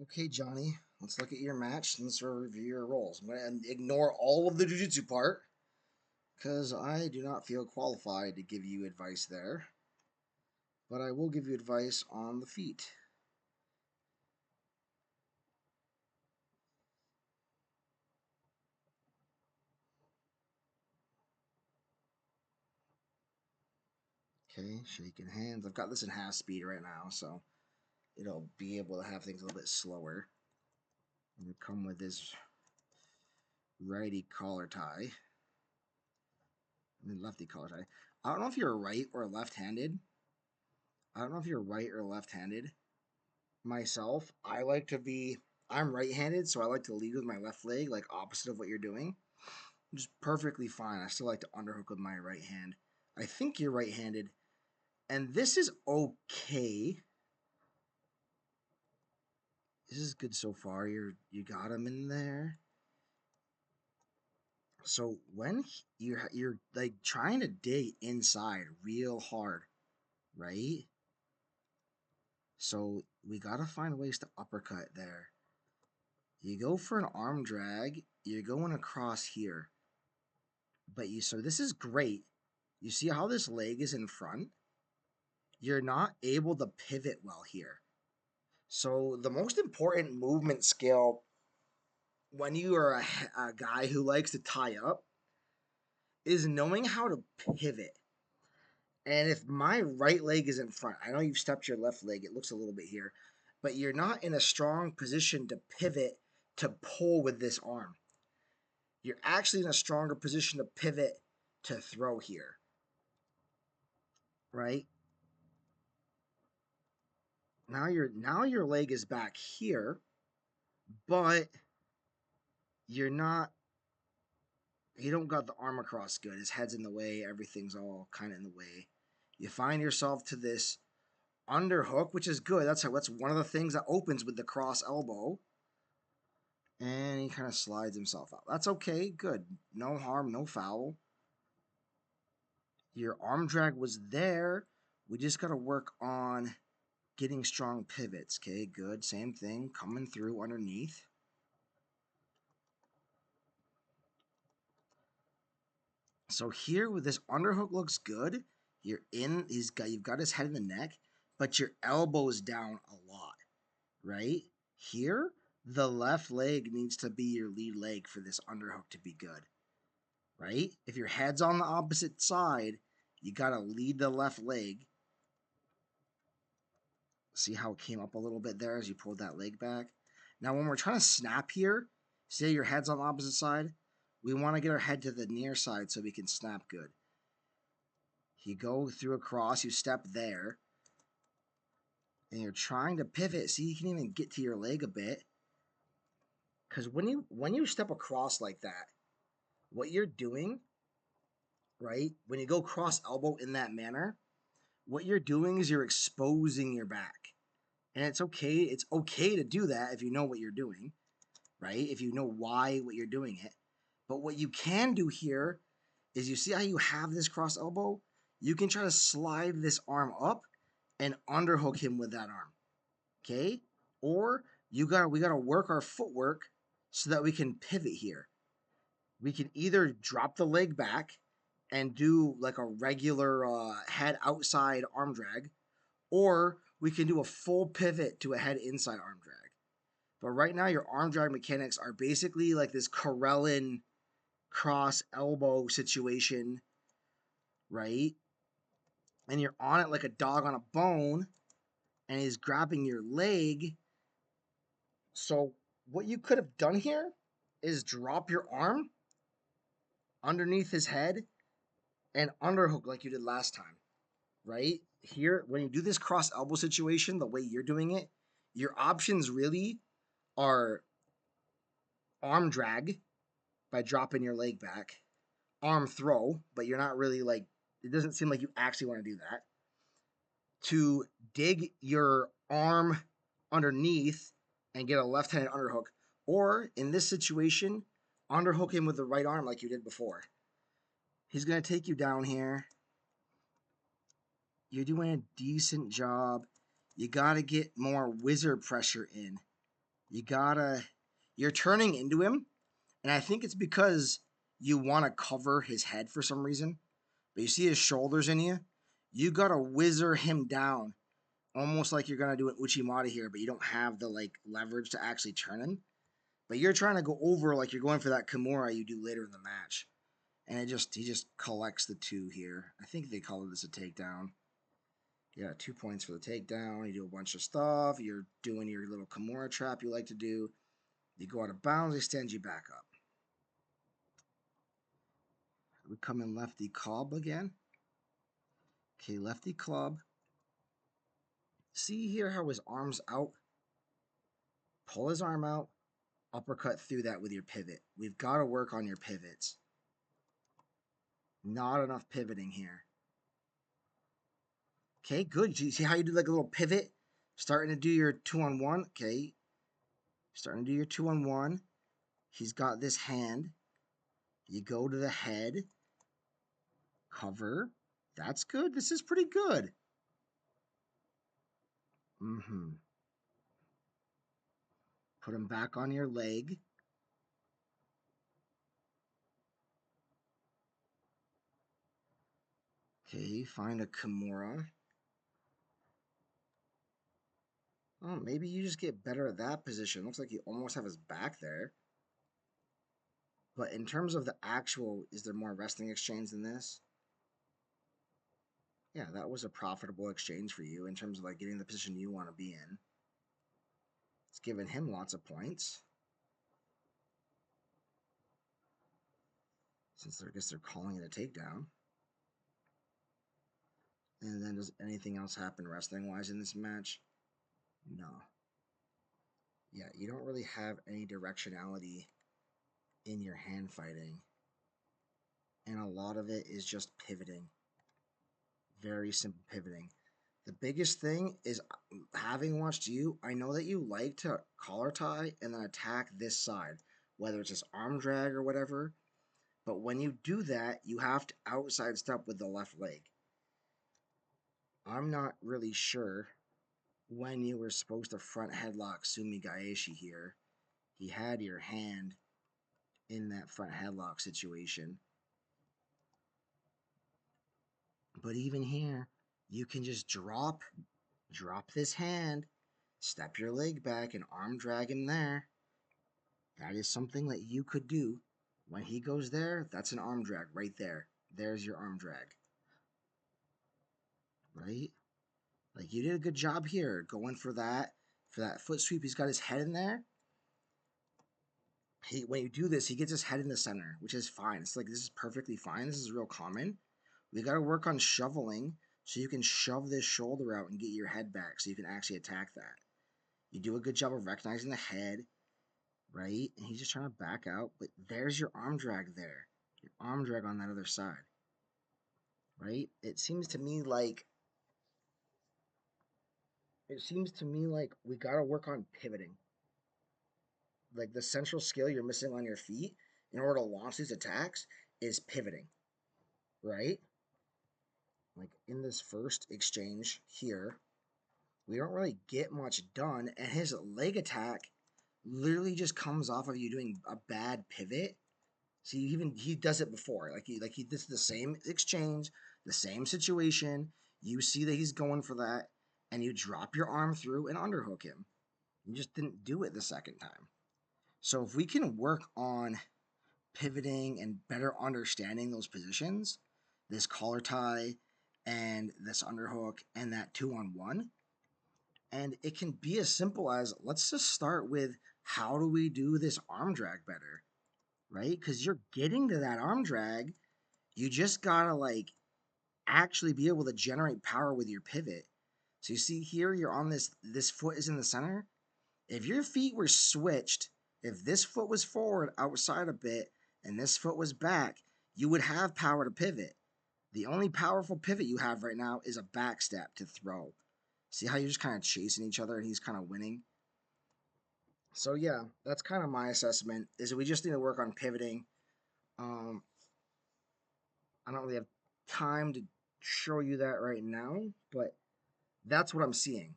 Okay, Johnny, let's look at your match and let's review your rolls. I'm going to ignore all of the jiu-jitsu part because I do not feel qualified to give you advice there, but I will give you advice on the feet. Okay, shaking hands. I've got this in half speed right now, so it'll be able to have things a little bit slower. And you come with this righty collar tie. I mean lefty collar tie. I don't know if you're right or left-handed. I don't know if you're right or left-handed. Myself, I'm right-handed, so I like to lead with my left leg, like opposite of what you're doing. Which is perfectly fine. I still like to underhook with my right hand. I think you're right-handed, and this is okay. This is good so far. You got him in there. So when you're like trying to dig inside real hard, right? So we gotta find ways to uppercut there. You go for an arm drag. You're going across here, but so this is great. You see how this leg is in front? You're not able to pivot well here. So the most important movement skill when you are a guy who likes to tie up is knowing how to pivot. And if my right leg is in front, I know you've stepped your left leg, it looks a little bit here, but you're not in a strong position to pivot to pull with this arm. You're actually in a stronger position to pivot to throw here, right? Now your leg is back here, but you're not you don't got the arm across good. His head's in the way. Everything's all kind of in the way. You find yourself to this underhook, which is good. That's one of the things that opens with the cross elbow. And he kind of slides himself out. That's okay. Good. No harm, no foul. Your arm drag was there. We just got to work on getting strong pivots. Okay, good. Same thing. Coming through underneath. So here with this underhook looks good. You've got his head in the neck, but your elbow is down a lot, right? Here, the left leg needs to be your lead leg for this underhook to be good, right? If your head's on the opposite side, you gotta lead the left leg. See how it came up a little bit there as you pulled that leg back? Now, when we're trying to snap here, say your head's on the opposite side, we want to get our head to the near side so we can snap good. You go through a cross, you step there, and you're trying to pivot. See, you can even get to your leg a bit. Because when you step across like that, what you're doing, right? When you go cross elbow in that manner, what you're doing is you're exposing your back. And it's okay. It's okay to do that if you know what you're doing, right? If you know what you're doing it. But what you can do here is you see how you have this cross elbow? You can try to slide this arm up and underhook him with that arm. Okay? Or we gotta work our footwork so that we can pivot here. We can either drop the leg back and do like a regular head outside arm drag, or we can do a full pivot to a head inside arm drag. But right now, your arm drag mechanics are basically like this Karelin cross elbow situation, right? And you're on it like a dog on a bone, and he's grabbing your leg. So what you could have done here is drop your arm underneath his head and underhook like you did last time, right? Here, when you do this cross elbow situation, the way you're doing it, your options really are arm drag by dropping your leg back, arm throw, but you're not really like, it doesn't seem like you actually want to do that, to dig your arm underneath and get a left-handed underhook, or in this situation, underhook him with the right arm like you did before. He's going to take you down here. You're doing a decent job. You got to get more wizard pressure in. You're turning into him, and I think it's because you want to cover his head for some reason. But you see his shoulders in you. You gotta whizzer him down, almost like you're gonna do an Uchimata here, but you don't have the like leverage to actually turn him. But you're trying to go over like you're going for that Kimura you do later in the match. And he just collects the two here. I think they call this a takedown. Yeah, 2 points for the takedown. You do a bunch of stuff. You're doing your little Kimura trap you like to do. You go out of bounds, they stand you back up. We come in lefty club again. Okay, lefty club. See here how his arm's out? Pull his arm out, uppercut through that with your pivot. We've got to work on your pivots. Not enough pivoting here. Okay, good. You see how you do like a little pivot? Starting to do your 2-on-1. Okay. Starting to do your 2-on-1. He's got this hand. You go to the head. Cover. That's good. This is pretty good. Put him back on your leg. Okay, find a Kimura. Oh, maybe you just get better at that position. Looks like you almost have his back there. But in terms of the actual, is there more wrestling exchange than this? Yeah, that was a profitable exchange for you in terms of like getting the position you want to be in. It's given him lots of points. Since I guess they're calling it a takedown. And then does anything else happen wrestling-wise in this match? No. Yeah, you don't really have any directionality in your hand fighting. And a lot of it is just pivoting. Very simple pivoting. The biggest thing is, having watched you, I know that you like to collar tie and then attack this side, whether it's just arm drag or whatever. But when you do that, you have to outside step with the left leg. I'm not really sure when you were supposed to front headlock Sumi Gaeshi here. He had your hand in that front headlock situation. But even here, you can just drop this hand, step your leg back, and arm drag him there. That is something that you could do. When he goes there, that's an arm drag right there. There's your arm drag. Right? Like, you did a good job here going for that foot sweep. He's got his head in there. When you do this, he gets his head in the center, which is fine. It's like, this is perfectly fine. This is real common. We got to work on shoveling so you can shove this shoulder out and get your head back so you can actually attack that. You do a good job of recognizing the head, right? And he's just trying to back out, but there's your arm drag there. Your arm drag on that other side, right? It seems to me like we got to work on pivoting. Like, the central skill you're missing on your feet in order to launch these attacks is pivoting, right? Like, in this first exchange here, we don't really get much done, and his leg attack literally just comes off of you doing a bad pivot. See, even he does it before. This is the same exchange, the same situation. You see that he's going for that, and you drop your arm through and underhook him. You just didn't do it the second time. So if we can work on pivoting and better understanding those positions, this collar tie and this underhook and that 2-on-1, and it can be as simple as, let's just start with, how do we do this arm drag better, right? Because you're getting to that arm drag. You just gotta like actually be able to generate power with your pivot. So you see here, you're on this foot is in the center. If your feet were switched, if this foot was forward outside a bit and this foot was back, you would have power to pivot. The only powerful pivot you have right now is a back step to throw. See how you're just kind of chasing each other and he's kind of winning? So yeah, that's kind of my assessment, is that we just need to work on pivoting. I don't really have time to show you that right now, but that's what I'm seeing.